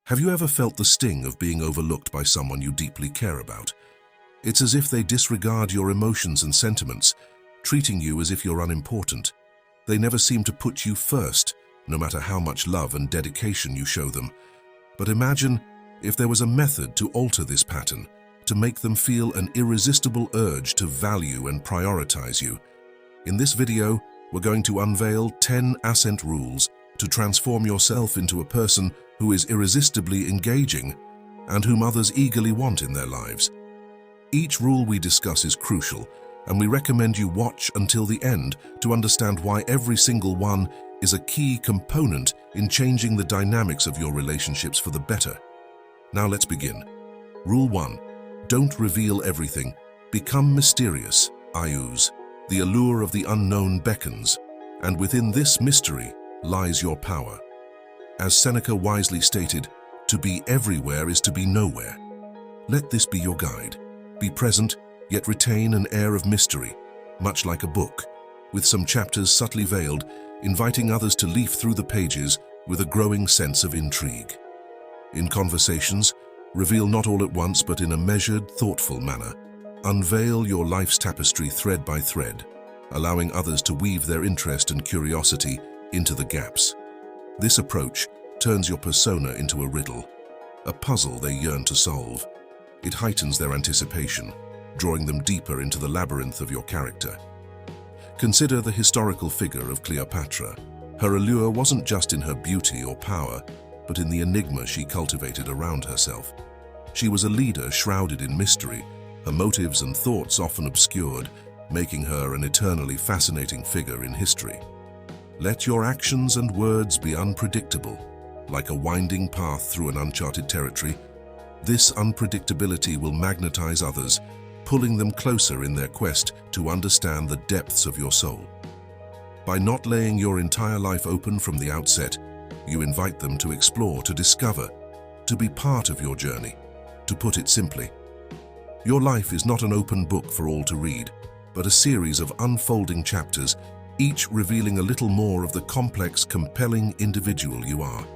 Have you ever felt the sting of being overlooked by someone you deeply care about? It's as if they disregard your emotions and sentiments, treating you as if you're unimportant. They never seem to put you first, no matter how much love and dedication you show them. But imagine if there was a method to alter this pattern, to make them feel an irresistible urge to value and prioritize you. In this video, we're going to unveil 10 ascent rules to transform yourself into a person who is irresistibly engaging and whom others eagerly want in their lives. Each rule we discuss is crucial, and we recommend you watch until the end to understand why every single one is a key component in changing the dynamics of your relationships for the better. Now let's begin. Rule 1. Don't reveal everything. Become mysterious. Ayus. The allure of the unknown beckons, and within this mystery lies your power. As Seneca wisely stated, to be everywhere is to be nowhere. Let this be your guide. Be present, yet retain an air of mystery, much like a book, with some chapters subtly veiled, inviting others to leaf through the pages with a growing sense of intrigue. In conversations, reveal not all at once but in a measured, thoughtful manner. Unveil your life's tapestry thread by thread, allowing others to weave their interest and curiosity into the gaps. This approach turns your persona into a riddle, a puzzle they yearn to solve. It heightens their anticipation, drawing them deeper into the labyrinth of your character. Consider the historical figure of Cleopatra. Her allure wasn't just in her beauty or power, but in the enigma she cultivated around herself. She was a leader shrouded in mystery, her motives and thoughts often obscured, making her an eternally fascinating figure in history. Let your actions and words be unpredictable, like a winding path through an uncharted territory. This unpredictability will magnetize others, pulling them closer in their quest to understand the depths of your soul. By not laying your entire life open from the outset, you invite them to explore, to discover, to be part of your journey. To put it simply, your life is not an open book for all to read, but a series of unfolding chapters, each revealing a little more of the complex, compelling individual you are.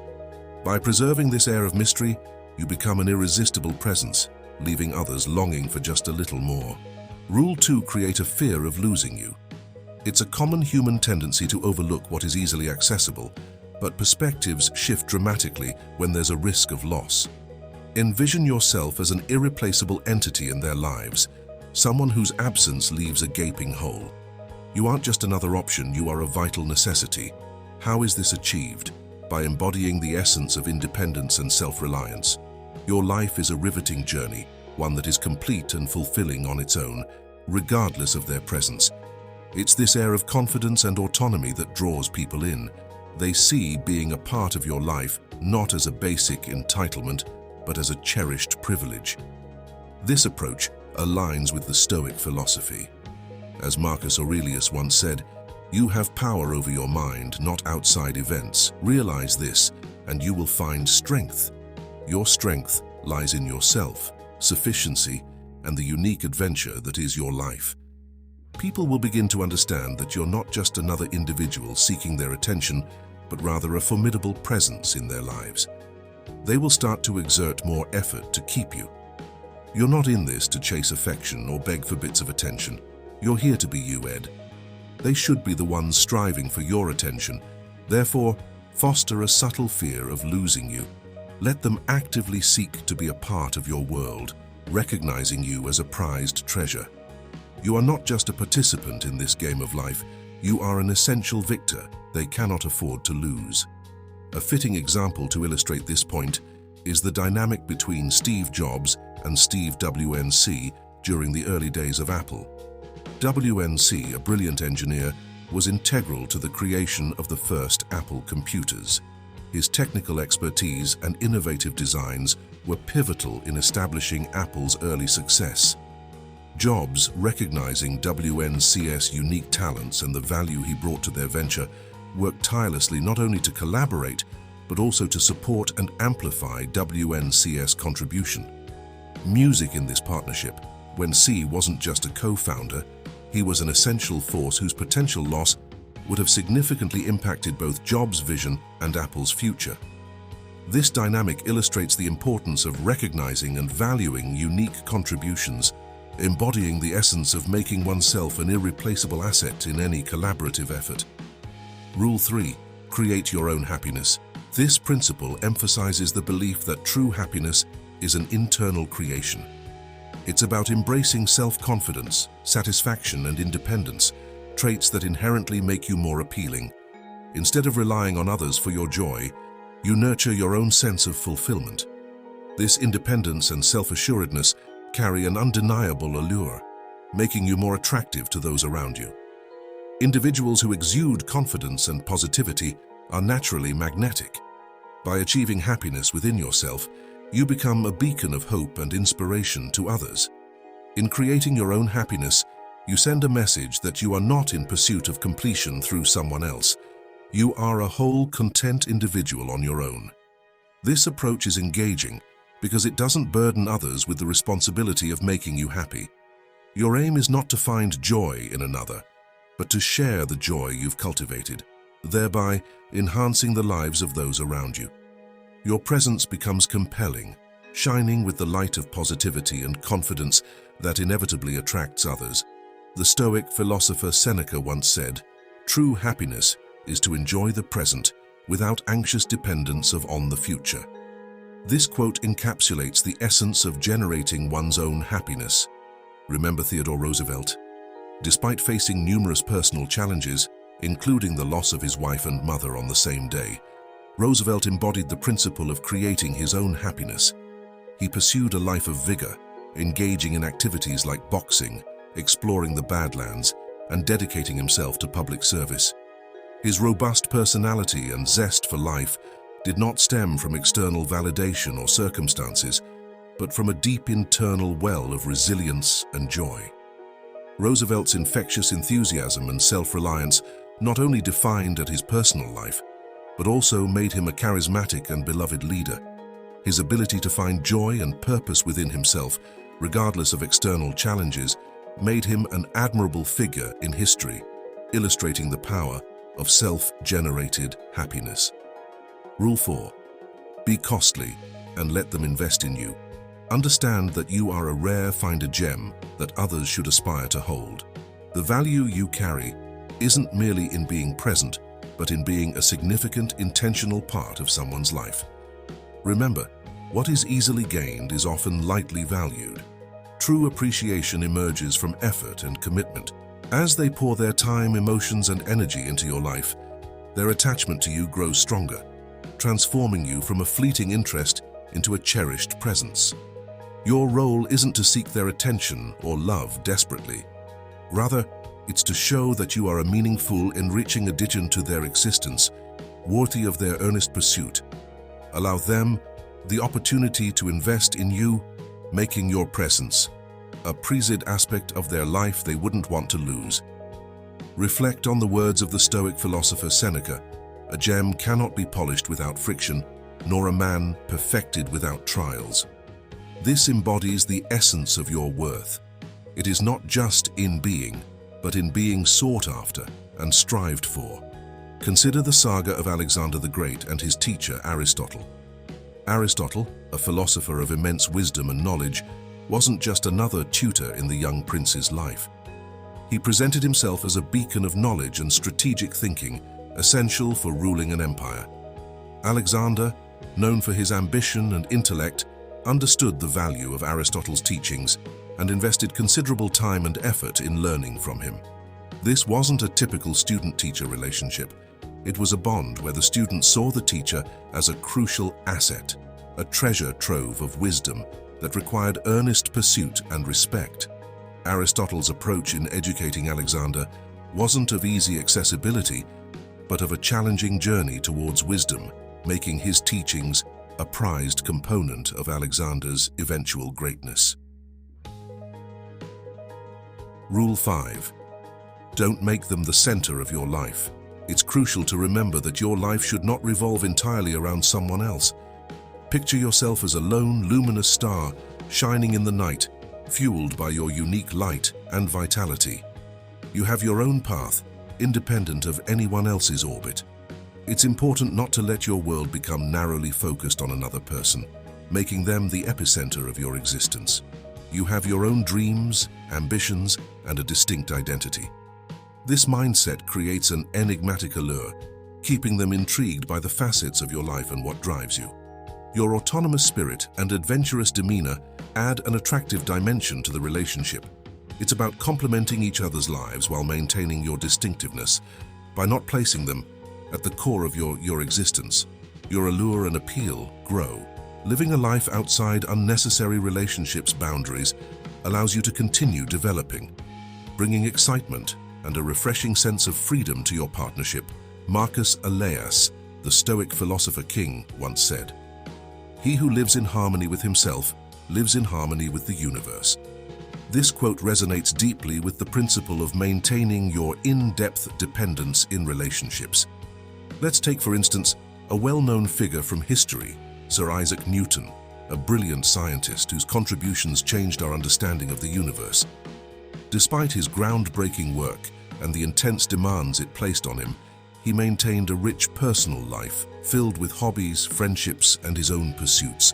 By preserving this air of mystery, you become an irresistible presence, leaving others longing for just a little more. Rule 2. Create a fear of losing you. It's a common human tendency to overlook what is easily accessible, but perspectives shift dramatically when there's a risk of loss. Envision yourself as an irreplaceable entity in their lives, someone whose absence leaves a gaping hole. You aren't just another option, you are a vital necessity. How is this achieved? By embodying the essence of independence and self-reliance. Your life is a riveting journey, one that is complete and fulfilling on its own, regardless of their presence. It's this air of confidence and autonomy that draws people in. They see being a part of your life not as a basic entitlement, but as a cherished privilege. This approach aligns with the Stoic philosophy. As Marcus Aurelius once said, "You have power over your mind, not outside events. Realize this, and you will find strength. Your strength lies in yourself, sufficiency, and the unique adventure that is your life." People will begin to understand that you're not just another individual seeking their attention, but rather a formidable presence in their lives. They will start to exert more effort to keep you. You're not in this to chase affection or beg for bits of attention. You're here to be you, Ed. They should be the ones striving for your attention. Therefore, foster a subtle fear of losing you. Let them actively seek to be a part of your world, recognizing you as a prized treasure. You are not just a participant in this game of life, you are an essential victor they cannot afford to lose. A fitting example to illustrate this point is the dynamic between Steve Jobs and Steve WNC during the early days of Apple. WNC, a brilliant engineer, was integral to the creation of the first Apple computers. His technical expertise and innovative designs were pivotal in establishing Apple's early success. Jobs, recognizing WNC's unique talents and the value he brought to their venture, worked tirelessly not only to collaborate, but also to support and amplify WNC's contribution. Music in this partnership, when C wasn't just a co-founder, he was an essential force whose potential loss would have significantly impacted both Jobs' vision and Apple's future. This dynamic illustrates the importance of recognizing and valuing unique contributions, embodying the essence of making oneself an irreplaceable asset in any collaborative effort. Rule 3. Create your own happiness. This principle emphasizes the belief that true happiness is an internal creation. It's about embracing self-confidence, satisfaction, and independence, traits that inherently make you more appealing. Instead of relying on others for your joy, you nurture your own sense of fulfillment. This independence and self-assuredness carry an undeniable allure, making you more attractive to those around you. Individuals who exude confidence and positivity are naturally magnetic. By achieving happiness within yourself, you become a beacon of hope and inspiration to others. In creating your own happiness, you send a message that you are not in pursuit of completion through someone else. You are a whole, content individual on your own. This approach is engaging because it doesn't burden others with the responsibility of making you happy. Your aim is not to find joy in another, but to share the joy you've cultivated, thereby enhancing the lives of those around you. Your presence becomes compelling, shining with the light of positivity and confidence that inevitably attracts others. The Stoic philosopher Seneca once said, "True happiness is to enjoy the present without anxious dependence on the future." This quote encapsulates the essence of generating one's own happiness. Remember Theodore Roosevelt? Despite facing numerous personal challenges, including the loss of his wife and mother on the same day, Roosevelt embodied the principle of creating his own happiness. He pursued a life of vigor, engaging in activities like boxing, exploring the Badlands, and dedicating himself to public service. His robust personality and zest for life did not stem from external validation or circumstances, but from a deep internal well of resilience and joy. Roosevelt's infectious enthusiasm and self-reliance not only defined his personal life, but also made him a charismatic and beloved leader. His ability to find joy and purpose within himself, regardless of external challenges, made him an admirable figure in history, illustrating the power of self-generated happiness. Rule 4. Be costly and let them invest in you. Understand that you are a rare gem that others should aspire to hold. The value you carry isn't merely in being present, but in being a significant, intentional part of someone's life. Remember, what is easily gained is often lightly valued. True appreciation emerges from effort and commitment. As they pour their time, emotions, and energy into your life, their attachment to you grows stronger, transforming you from a fleeting interest into a cherished presence. Your role isn't to seek their attention or love desperately. Rather, it's to show that you are a meaningful, enriching addition to their existence, worthy of their earnest pursuit. Allow them the opportunity to invest in you, making your presence a prized aspect of their life they wouldn't want to lose. Reflect on the words of the Stoic philosopher Seneca, "A gem cannot be polished without friction, nor a man perfected without trials." This embodies the essence of your worth. It is not just in being, but in being sought after and strived for. Consider the saga of Alexander the Great and his teacher Aristotle. Aristotle, a philosopher of immense wisdom and knowledge, wasn't just another tutor in the young prince's life. He presented himself as a beacon of knowledge and strategic thinking, essential for ruling an empire. Alexander, known for his ambition and intellect, understood the value of Aristotle's teachings and invested considerable time and effort in learning from him. This wasn't a typical student-teacher relationship. It was a bond where the student saw the teacher as a crucial asset, a treasure trove of wisdom that required earnest pursuit and respect. Aristotle's approach in educating Alexander wasn't of easy accessibility, but of a challenging journey towards wisdom, making his teachings a prized component of Alexander's eventual greatness. Rule 5. Don't make them the center of your life. It's crucial to remember that your life should not revolve entirely around someone else. Picture yourself as a lone, luminous star shining in the night, fueled by your unique light and vitality. You have your own path, independent of anyone else's orbit. It's important not to let your world become narrowly focused on another person, making them the epicenter of your existence. You have your own dreams, ambitions, and a distinct identity. This mindset creates an enigmatic allure, keeping them intrigued by the facets of your life and what drives you. Your autonomous spirit and adventurous demeanor add an attractive dimension to the relationship. It's about complementing each other's lives while maintaining your distinctiveness. By not placing them at the core of your existence, your allure and appeal grow. Living a life outside unnecessary relationships' boundaries allows you to continue developing, bringing excitement and a refreshing sense of freedom to your partnership. Marcus Aurelius, the Stoic philosopher king, once said, "He who lives in harmony with himself lives in harmony with the universe." This quote resonates deeply with the principle of maintaining your in-depth dependence in relationships. Let's take, for instance, a well-known figure from history, Sir Isaac Newton, a brilliant scientist whose contributions changed our understanding of the universe. Despite his groundbreaking work and the intense demands it placed on him, he maintained a rich personal life filled with hobbies, friendships, and his own pursuits.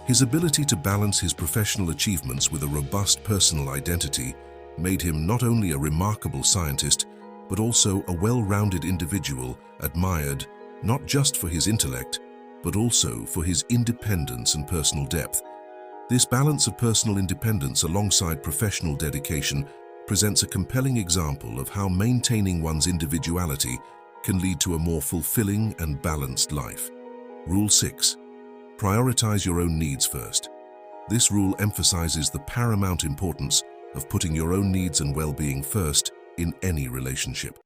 His ability to balance his professional achievements with a robust personal identity made him not only a remarkable scientist, but also a well-rounded individual admired not just for his intellect, but also for his independence and personal depth. This balance of personal independence alongside professional dedication presents a compelling example of how maintaining one's individuality can lead to a more fulfilling and balanced life. Rule 6. Prioritize your own needs first. This rule emphasizes the paramount importance of putting your own needs and well-being first in any relationship.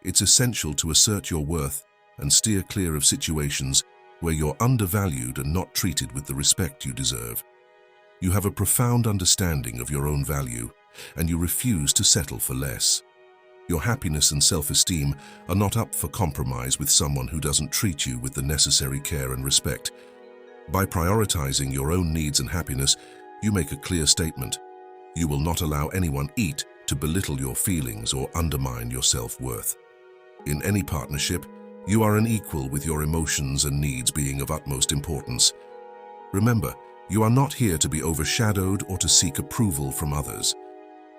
It's essential to assert your worth and steer clear of situations where you're undervalued and not treated with the respect you deserve. You have a profound understanding of your own value, and you refuse to settle for less. Your happiness and self-esteem are not up for compromise with someone who doesn't treat you with the necessary care and respect. By prioritizing your own needs and happiness, you make a clear statement. You will not allow anyone to belittle your feelings or undermine your self-worth. In any partnership, you are an equal, with your emotions and needs being of utmost importance. Remember, you are not here to be overshadowed or to seek approval from others.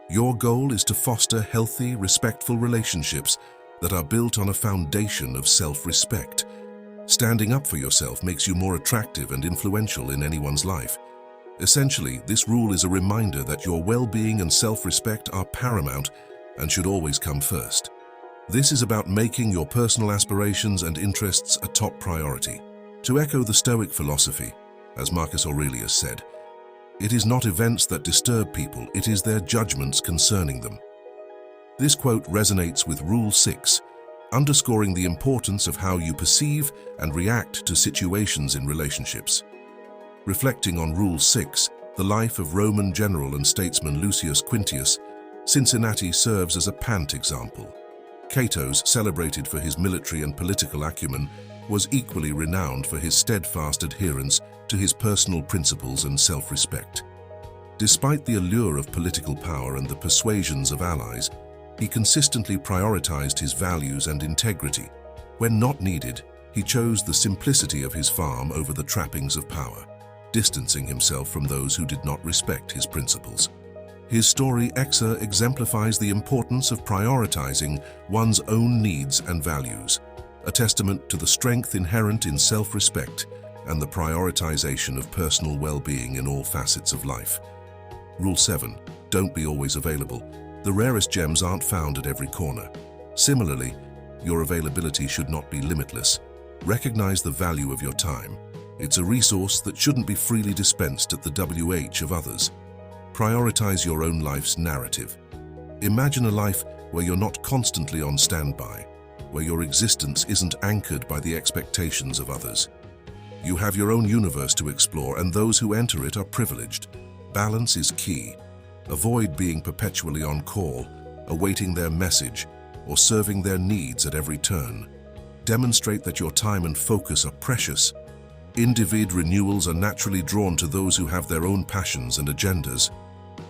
Your goal is to foster healthy, respectful relationships that are built on a foundation of self-respect. Standing up for yourself makes you more attractive and influential in anyone's life. Essentially, this rule is a reminder that your well-being and self-respect are paramount and should always come first. This is about making your personal aspirations and interests a top priority. To echo the Stoic philosophy, as Marcus Aurelius said, "It is not events that disturb people, it is their judgments concerning them." This quote resonates with Rule 6, underscoring the importance of how you perceive and react to situations in relationships. Reflecting on Rule 6, the life of Roman general and statesman Lucius Quintius, Cincinnati serves as a pant example. Cato, celebrated for his military and political acumen, was equally renowned for his steadfast adherence to his personal principles and self-respect. Despite the allure of political power and the persuasions of allies, he consistently prioritized his values and integrity. When not needed, he chose the simplicity of his farm over the trappings of power, distancing himself from those who did not respect his principles. His story exemplifies the importance of prioritizing one's own needs and values, a testament to the strength inherent in self-respect and the prioritization of personal well-being in all facets of life. Rule 7. Don't be always available. The rarest gems aren't found at every corner. Similarly, your availability should not be limitless. Recognize the value of your time. It's a resource that shouldn't be freely dispensed at the WH of others. Prioritize your own life's narrative. Imagine a life where you're not constantly on standby, where your existence isn't anchored by the expectations of others. You have your own universe to explore, and those who enter it are privileged. Balance is key. Avoid being perpetually on call, awaiting their message, or serving their needs at every turn. Demonstrate that your time and focus are precious. Renewals are naturally drawn to those who have their own passions and agendas.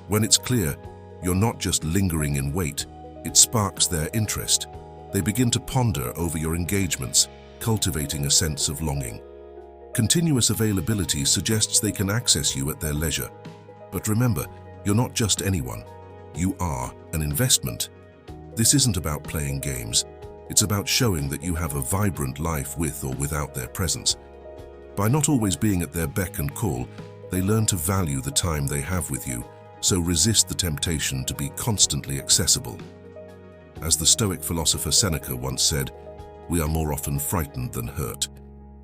When it's clear, you're not just lingering in wait, it sparks their interest. They begin to ponder over your engagements, cultivating a sense of longing. Continuous availability suggests they can access you at their leisure. But remember, you're not just anyone. You are an investment. This isn't about playing games. It's about showing that you have a vibrant life with or without their presence. By not always being at their beck and call, they learn to value the time they have with you, so resist the temptation to be constantly accessible. As the Stoic philosopher Seneca once said, "We are more often frightened than hurt,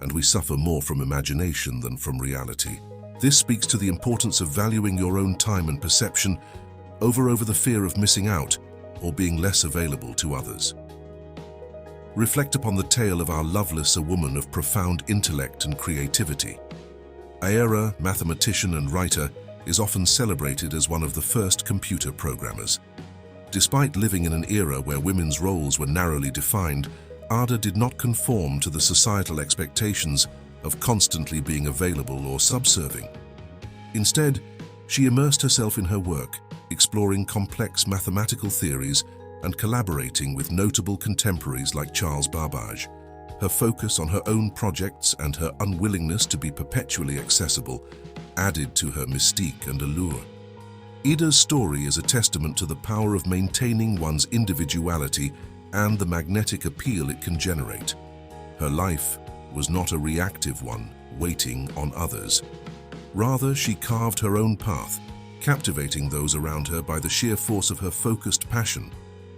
and we suffer more from imagination than from reality." This speaks to the importance of valuing your own time and perception over the fear of missing out or being less available to others. Reflect upon the tale of our Lovelace, a woman of profound intellect and creativity. Errand, mathematician and writer, is often celebrated as one of the first computer programmers. Despite living in an era where women's roles were narrowly defined, Ada did not conform to the societal expectations of constantly being available or subserving. Instead, she immersed herself in her work, exploring complex mathematical theories and collaborating with notable contemporaries like Charles Babbage. Her focus on her own projects and her unwillingness to be perpetually accessible added to her mystique and allure. Ida's story is a testament to the power of maintaining one's individuality and the magnetic appeal it can generate. Her life was not a reactive one, waiting on others. Rather, she carved her own path, captivating those around her by the sheer force of her focused passion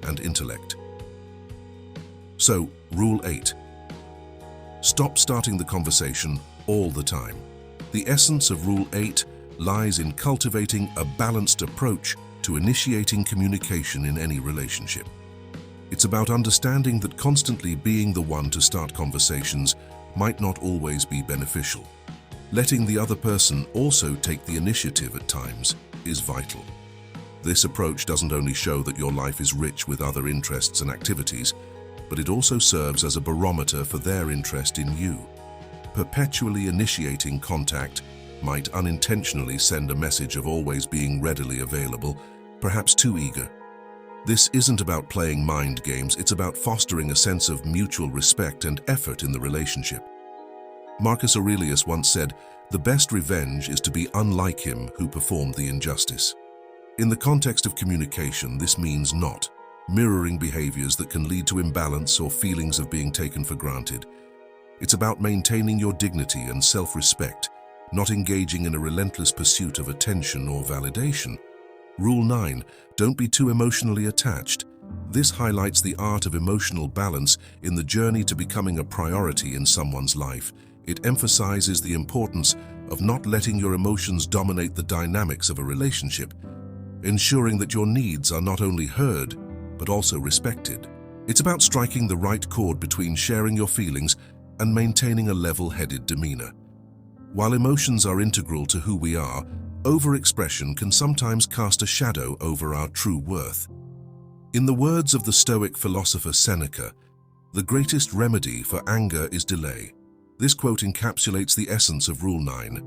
and intellect. So, Rule 8. Stop starting the conversation all the time. The essence of Rule 8 lies in cultivating a balanced approach to initiating communication in any relationship. It's about understanding that constantly being the one to start conversations might not always be beneficial. Letting the other person also take the initiative at times is vital. This approach doesn't only show that your life is rich with other interests and activities, but it also serves as a barometer for their interest in you. Perpetually initiating contact might unintentionally send a message of always being readily available, perhaps too eager. This isn't about playing mind games, it's about fostering a sense of mutual respect and effort in the relationship. Marcus Aurelius once said, "The best revenge is to be unlike him who performed the injustice." In the context of communication, this means not mirroring behaviors that can lead to imbalance or feelings of being taken for granted. It's about maintaining your dignity and self-respect, not engaging in a relentless pursuit of attention or validation. Rule 9. Don't be too emotionally attached. This highlights the art of emotional balance in the journey to becoming a priority in someone's life. It emphasizes the importance of not letting your emotions dominate the dynamics of a relationship, ensuring that your needs are not only heard, but also respected. It's about striking the right chord between sharing your feelings and maintaining a level-headed demeanor. While emotions are integral to who we are, overexpression can sometimes cast a shadow over our true worth. In the words of the Stoic philosopher Seneca, "The greatest remedy for anger is delay." This quote encapsulates the essence of Rule 9,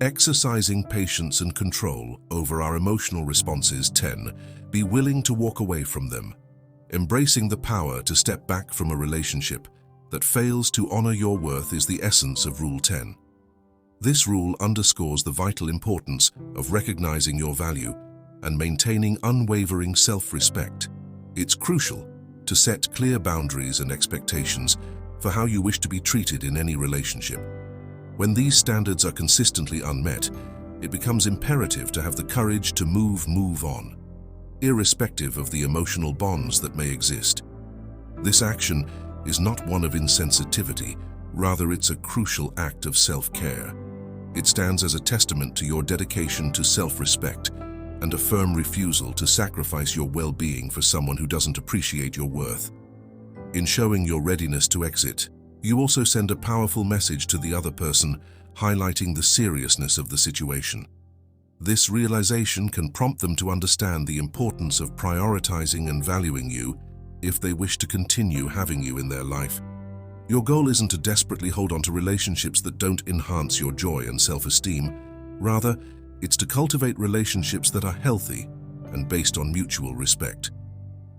exercising patience and control over our emotional responses. 10. Be willing to walk away from them. Embracing the power to step back from a relationship that fails to honor your worth is the essence of Rule 10. This rule underscores the vital importance of recognizing your value and maintaining unwavering self-respect. It's crucial to set clear boundaries and expectations for how you wish to be treated in any relationship. When these standards are consistently unmet, it becomes imperative to have the courage to move on, irrespective of the emotional bonds that may exist. This action is not one of insensitivity, rather it's a crucial act of self-care. It stands as a testament to your dedication to self-respect and a firm refusal to sacrifice your well-being for someone who doesn't appreciate your worth. In showing your readiness to exit, you also send a powerful message to the other person, highlighting the seriousness of the situation. This realization can prompt them to understand the importance of prioritizing and valuing you if they wish to continue having you in their life. Your goal isn't to desperately hold on to relationships that don't enhance your joy and self-esteem. Rather, it's to cultivate relationships that are healthy and based on mutual respect.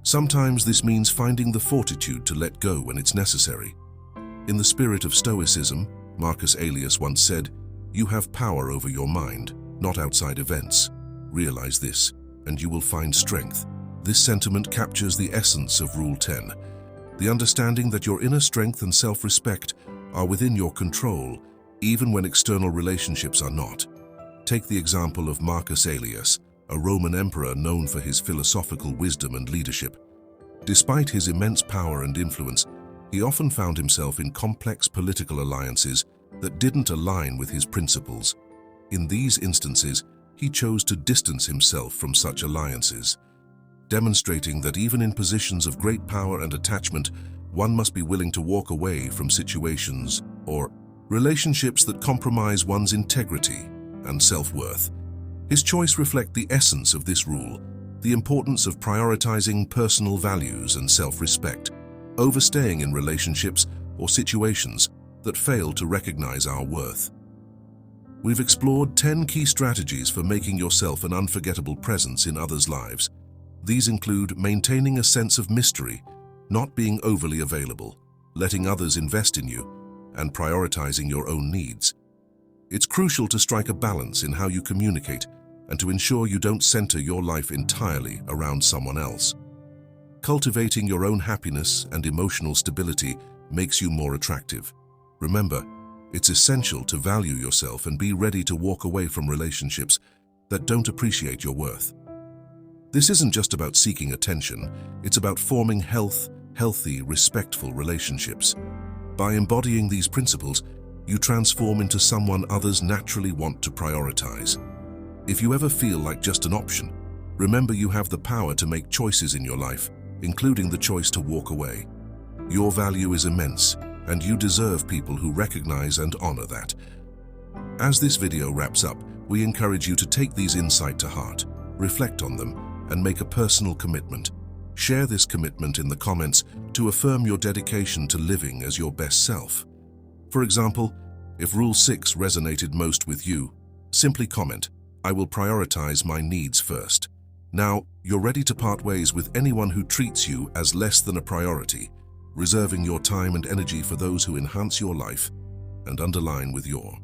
Sometimes this means finding the fortitude to let go when it's necessary. In the spirit of Stoicism, Marcus Aurelius once said, "You have power over your mind, not outside events. Realize this, and you will find strength." This sentiment captures the essence of Rule 10, the understanding that your inner strength and self-respect are within your control, even when external relationships are not. Take the example of Marcus Aurelius, a Roman emperor known for his philosophical wisdom and leadership. Despite his immense power and influence, he often found himself in complex political alliances that didn't align with his principles. In these instances, he chose to distance himself from such alliances, demonstrating that even in positions of great power and attachment, one must be willing to walk away from situations or relationships that compromise one's integrity and self-worth. His choice reflects the essence of this rule, the importance of prioritizing personal values and self-respect, overstaying in relationships or situations that fail to recognize our worth. We've explored 10 key strategies for making yourself an unforgettable presence in others' lives. These include maintaining a sense of mystery, not being overly available, letting others invest in you, and prioritizing your own needs. It's crucial to strike a balance in how you communicate and to ensure you don't center your life entirely around someone else. Cultivating your own happiness and emotional stability makes you more attractive. Remember, it's essential to value yourself and be ready to walk away from relationships that don't appreciate your worth. This isn't just about seeking attention, it's about forming healthy, respectful relationships. By embodying these principles, you transform into someone others naturally want to prioritize. If you ever feel like just an option, remember you have the power to make choices in your life, including the choice to walk away. Your value is immense, and you deserve people who recognize and honor that. As this video wraps up, we encourage you to take these insights to heart, reflect on them, and make a personal commitment. Share this commitment in the comments to affirm your dedication to living as your best self. For example, if Rule 6 resonated most with you, simply comment, "I will prioritize my needs first." Now, you're ready to part ways with anyone who treats you as less than a priority, reserving your time and energy for those who enhance your life and align with your